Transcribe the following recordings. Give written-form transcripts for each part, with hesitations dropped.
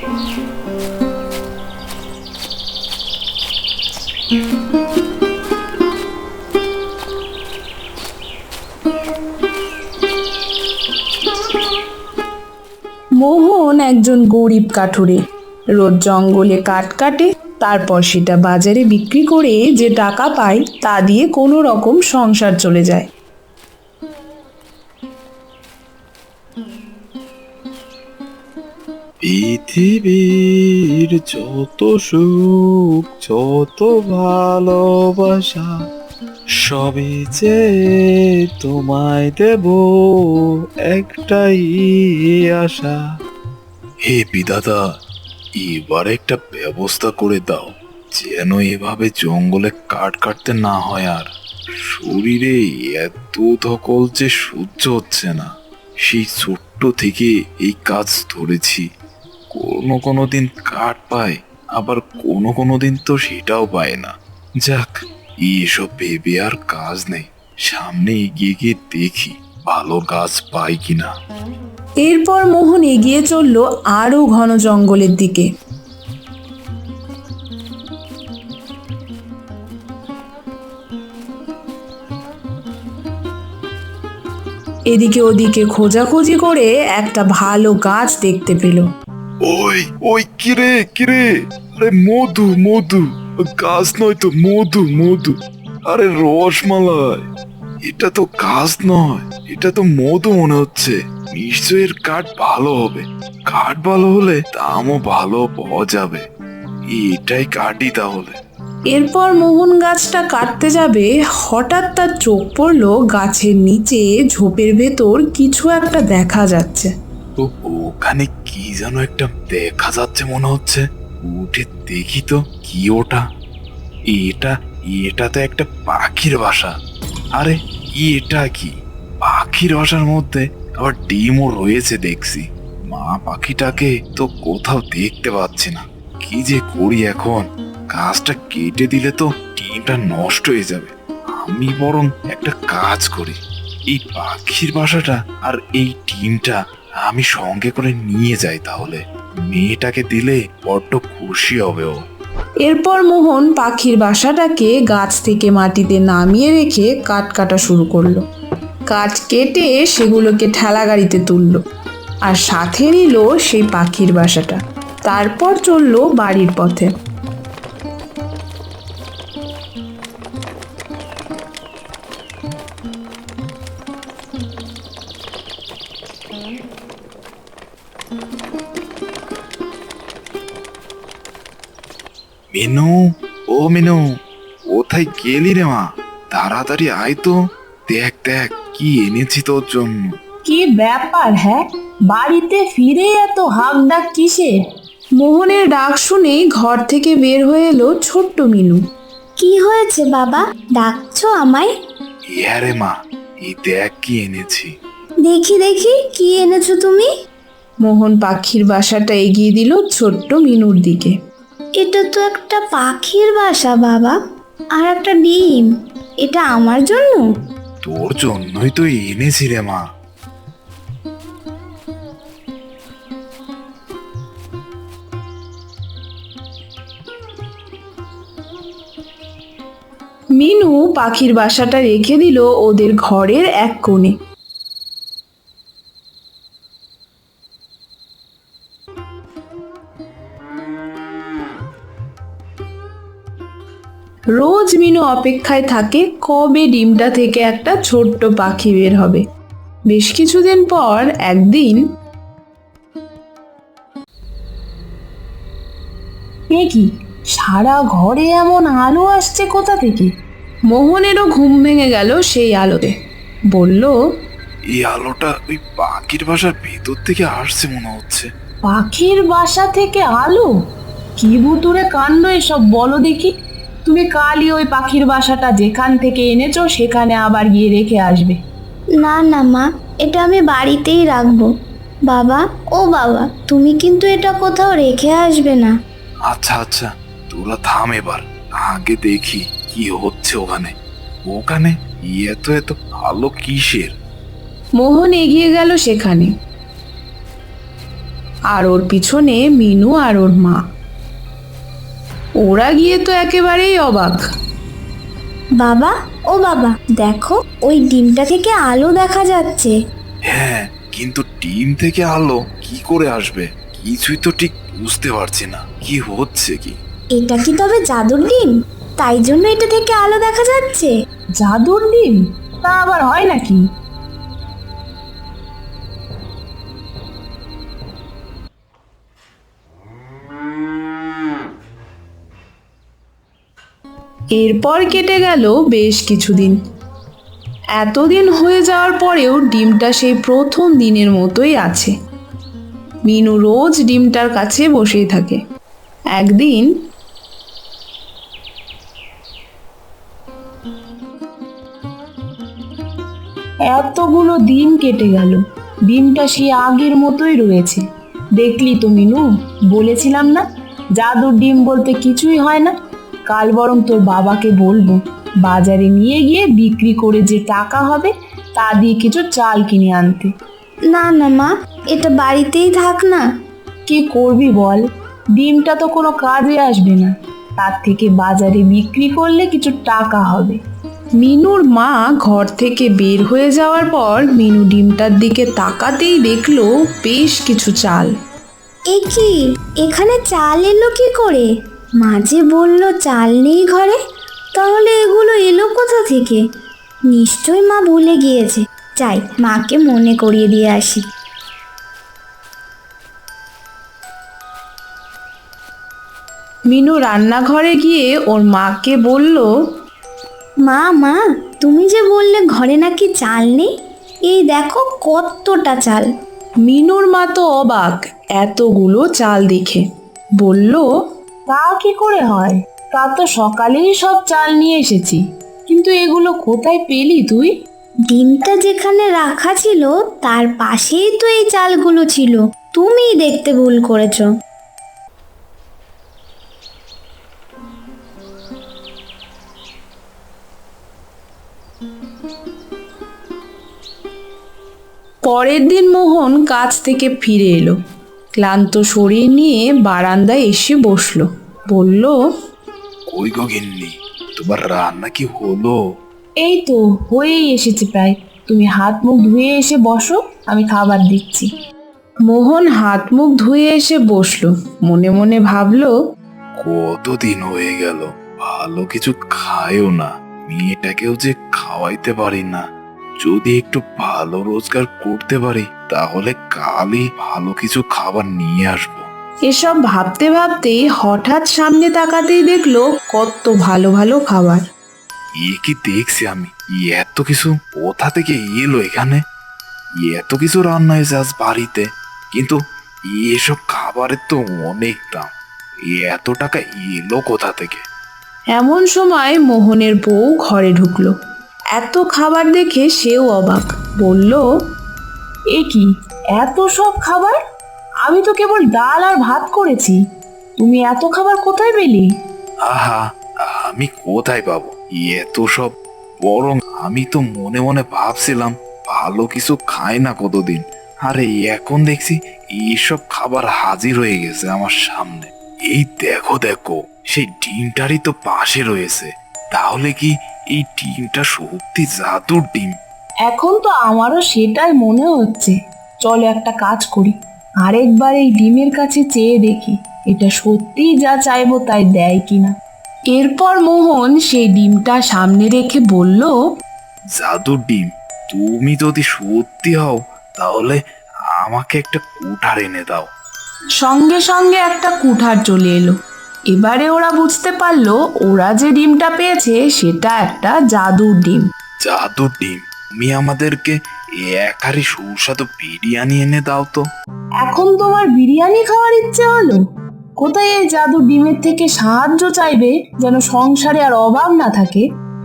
মোহন একজন গরিব কাঠুরে। রোজ জঙ্গলে কাঠ কাটে, তারপর সেটা বাজারে বিক্রি করে যে টাকা পায় তা দিয়ে কোনো রকম সংসার চলে যায়। পৃথিবীর যত সুখ যত ভালোবাসা সবই যে তোমায় দেব একটাই আশা। হে বিধাতা, এবার একটা ব্যবস্থা করে দাও, যেন এভাবে জঙ্গলে কাঠ কাটতে না হয়। আর শরীরে এত ধকল যে সহ্য হচ্ছে না। সেই ছোট্ট থেকে এই কাজ ধরেছি, কোনো দিন কাঠ পায়, আবার কোনো দিন তো সেটাও পায় না। যাক, এসব ভেবে আর কাজ নেই, সামনে এগিয়ে গিয়ে দেখি ভালো গাছ পাই কিনা। এরপর মোহন এগিয়ে চলল আরো ঘন জঙ্গলের দিকে। এদিকে ওদিকে খোঁজাখুঁজি করে একটা ভালো গাছ দেখতে পেল। ওই ওই কিরে কিরে, আরে মধু মধু, গাছ নয় তো, মধু মধু, আরে রসমালাই। এটা তো গাছ নয়, এটা তো মধু মনে হচ্ছে। নিশ্চয়ই এর কাঠ ভালো হবে, কাঠ ভালো হলে দামও ভালো পাওয়া যাবে। এটাই কাঠই তাহলে। এরপর মোহন গাছটা কাটতে যাবে, হঠাৎ তার চোখ পড়ল গাছের নিচে ঝোপের ভেতর কিছু একটা দেখা যাচ্ছে। তো ওখানে কি যেন একটা দেখা যাচ্ছে মনে হচ্ছে। উঠে দেখি তো কি ওটা। এটা এটা তো একটা পাখির বাসা। আরে এটা কি? পাখির বাসার মধ্যে আবার ডিমও রয়েছে দেখছি। মা পাখিটাকে তো কোথাও দেখতে পাচ্ছি না। কি যে করি এখন? গাছটা কেটে দিলে তো ডিমটা নষ্ট হয়ে যাবে। আমি বরং একটা কাজ করি, এই পাখির বাসাটা আর এই ডিমটা আমি সঙ্গে করে নিয়ে যাই, তাহলে মেয়েটাকে দিলে বড্ড খুশি হবে ও। এরপর মোহন পাখির বাসাটাকে গাছ থেকে মাটিতে নামিয়ে রেখে কাঠ কাটা শুরু করলো। কাঠ কেটে সেগুলোকে ঠেলা গাড়িতে তুললো, আর সাথে নিল সেই পাখির বাসাটা। তারপর চলল বাড়ির পথে। মিনু, ও মিনু, কোথায় গেলি রে মা? তাড়াতাড়ি আয় তো, দেখ দেখ কি এনেছি তোর জন্য। কি ব্যাপার? হ্যাঁ, বাড়িতে ফিরে এত হাঁকডাক কিসের? মোহনের ডাক শুনে ঘর থেকে বের হয়ে এলো ছোট্ট মিনু। কি হয়েছে বাবা, ডাকছো আমায়? হ্যাঁ রে মা, এই দেখ কি এনেছি। দেখি দেখি, কি এনেছো তুমি? মোহন পাখির বাসাটা এগিয়ে দিল ছোট্ট মিনুর দিকে। এটা তো একটা পাখির বাসা বাবা, আর একটা ডিম। এটা আমার জন্য? তোর জন্যই তো এনেছি রে মা। মিনু পাখির বাসাটা রেখে দিল ওদের ঘরের এক কোণে। রোজ মিনু অপেক্ষায় থাকে কবে ডিমটা থেকে একটা ছোট্ট পাখি বের হবে। বেশ কিছুদিন পর একদিন, কি সারা ঘরে এমন আলো আসছে কোথা থেকে? মোহনেরও ঘুম ভেঙে গেল সেই আলোতে। বলল, এই আলোটা ওই পাখির বাসার ভেতর থেকে আসছে মনে হচ্ছে। পাখির বাসা থেকে আলো? কি ভুতুরে কাণ্ড এসব, বলো দেখি। তুমি কালই ওই পাখির বাসাটা যেখান থেকে এনেছো সেখানে আবার গিয়ে রেখে আসবে। না না মা, এটা আমি বাড়িতেই রাখবো। বাবা, ও বাবা, তুমি কিন্তু এটা কোথাও রেখে আসবে না। আচ্ছা আচ্ছা, তোরা থাম এবার, আগে দেখি কি হচ্ছে ওখানে। ওখানে এত এত ভালো কিসের? মোহন এগিয়ে গেল সেখানে। আর ওর পিছনে মিনু আর ওর মা। ওরা গিয়ে তো একেবারেই অবাক। বাবা, ও বাবা, দেখো ওই ডিমটা থেকে আলো দেখা যাচ্ছে। হ্যাঁ, কিন্তু ডিম থেকে আলো কি করে আসবে? কিছুই তো ঠিক বুঝতে পারছি না, কি হচ্ছে কি? এটা কি তবে জাদুর ডিম? তাই জন্য এটা থেকে আলো দেখা যাচ্ছে। জাদুর ডিম? তা আবার হয় নাকি? এরপর কেটে গেল বেশ কিছুদিন। এতদিন হয়ে যাওয়ার পরেও ডিমটা সেই প্রথম দিনের মতোই আছে। মিনু রোজ ডিমটার কাছে বসেই থাকে। একদিন এতগুলো দিন কেটে গেল, ডিমটা সেই আগের মতোই রয়েছে। দেখলি তো মিনু, বলেছিলাম না জাদুর ডিম বলতে কিছুই হয় না। কাল বরং তোর বাবাকে বলবো বাজারে নিয়ে গিয়ে বিক্রি করে যে টাকা হবে তা দিয়ে কিছু চাল কিনে আনতে। না না মা, এটা বাড়িতেই থাক না। কি করবি বল? ডিমটা তো কোনো কাজে আসবে না, তার থেকে বাজারে বিক্রি করলে কিছু টাকা হবে। মিনুর মা ঘর থেকে বের হয়ে যাওয়ার পর মিনু ডিমটার দিকে তাকাতেই দেখলো বেশ কিছু চাল। এ কি, এখানে চাল এলো কি করে? মা যে বললো চাল নেই ঘরে, তাহলে এগুলো এলো কোথা থেকে? নিশ্চয় মা ভুলে গিয়েছে। যাই, মাকে মনে করিয়ে দিয়ে আসি। মিনু রান্নাঘরে গিয়ে ওর মাকে বলল, মা মা, তুমি যে বললে ঘরে নাকি চাল নেই, এই দেখো কতটা চাল। মিনুর মা তো অবাক এতগুলো চাল দেখে। বলল, তা কি করে হয়? তা তো সকালেই সব চাল নিয়ে এসেছি, কিন্তু এগুলো কোথায় পেলি তুই? ডিমটা যেখানে রাখা ছিল তার পাশেই তো এই চালগুলো ছিল। তুমিই দেখতে ভুল করেছো। পরের দিন মোহন কাজ থেকে ফিরে এলো, ক্লান্ত শরীর নিয়ে বারান্দায় এসে বসলো। বলল, কই গো গিন্নি, তোমার রান্না কি হলো? এই তো হয়েই এসেছে প্রায়, তুমি হাত মুখ ধুয়ে এসে বসো, আমি খাবার দিচ্ছি। মোহন হাত মুখ ধুয়ে এসে বসলো, মনে মনে ভাবলো, কতদিন হয়ে গেল ভালো কিছু খায়ও না, মেয়েটাকেও যে খাওয়াইতে পারি না। যদি একটু ভালো রোজগার করতে পারি তাহলে কালই ভালো কিছু খাবার নিয়ে আসবো। এসব ভাবতে ভাবতেই হঠাৎ সামনে তাকাতেই দেখলো কত ভালো ভালো খাবার। এ কি দেখছি আমি, এত কিছু কোথা থেকে এলো এখানে? এত কিছু রান্না হয়েছে আজ বাড়িতে, কিন্তু এসব খাবারের তো অনেক দাম। এত টাকা এলো কোথা থেকে? এমন সময় মোহনের বউ ঘরে ঢুকলো। এত খাবার দেখে সেও অবাক। বলল, এ কি, এত সব খাবার? আমি তো কেবল ডাল আর ভাত করেছি, তুমি এত খাবার কোথায় পেলি? আহা, আমি কোথায় পাবো এত সব? বরং আমি তো মনে মনে ভাবছিলাম ভালো কিছু খাই না কতদিন, আরে এখন দেখছি এইসব খাবার হাজির হয়ে গেছে আমার সামনে। এই দেখো দেখো, সেই ডিমটারই তো পাশে রয়েছে। তাহলে কি এই ডিমটা সত্যি জাদুর ডিম? এখন তো আমারও সেটাই মনে হচ্ছে। চলো একটা কাজ করি, আরেকবার এই ডিমের কাছে চেয়ে দেখি এটা সত্যি যা চাইবো তাই দেয় কিনা। এরপর মোহন সেই ডিমটা সামনে রেখে বলল, জাদুর ডিম, তুমি যদি সত্যি হও তাহলে আমাকে একটা কুঠার এনে দাও। সঙ্গে সঙ্গে একটা কুঠার চলে এলো। এবারে ওরা বুঝতে পারলো ওরা যে ডিমটা পেয়েছে সেটা একটা জাদুর ডিম। জাদুর ডিম, তুমি আমাদেরকে এক হাঁড়ি সুস্বাদু বিরিয়ানি এনে দাও তো। এখন তোমার বিরিয়ানি খাওয়ার ইচ্ছে হলো? কোথায় এই জাদুর ডিমের থেকে সাহায্য চাইবে যেন সংসারে আর অভাব না থাকে,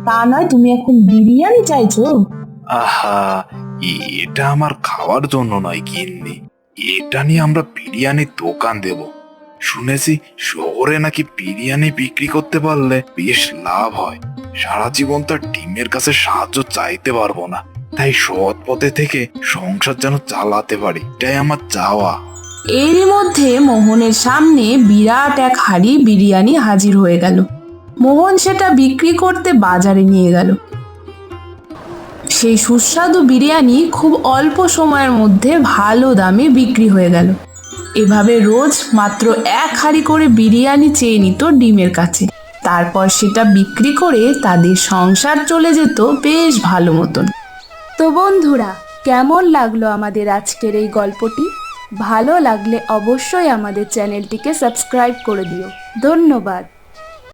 তা নয় তুমি এখন বিরিয়ানি চাইছো? আহা, এটা আমার খাওয়ার জন্য নয় গিন্নি, এটা নিয়ে আমরা বিরিয়ানির দোকান দেব। শুনেছি শহরে নাকি বিরিয়ানি বিক্রি করতে পারলে বেশ লাভ হয়। সারা জীবন তার ডিমের কাছে সাহায্য চাইতে পারবো না, তাই সৎ পথে থেকে সংসার যেন চালাতে পারি, এটাই আমার চাওয়া। এরই মধ্যে মোহনের সামনে বিরাট এক হাঁড়ি বিরিয়ানি হাজির হয়ে গেল। মোহন সেটা বিক্রি করতে বাজারে নিয়ে গেল। সেই সুস্বাদু বিরিয়ানি খুব অল্প সময়ের মধ্যে ভালো দামে বিক্রি হয়ে গেল। এভাবে রোজ মাত্র এক হাঁড়ি করে বিরিয়ানি চেয়ে নিত ডিমের কাছে। তারপর সেটা বিক্রি করে তাদের সংসার চলে যেত বেশ ভালো মতন। তো বন্ধুরা, কেমন লাগলো আমাদের আজকের এই গল্পটি? ভালো লাগলে অবশ্যই আমাদের চ্যানেলটিকে সাবস্ক্রাইব করে দিও। ধন্যবাদ।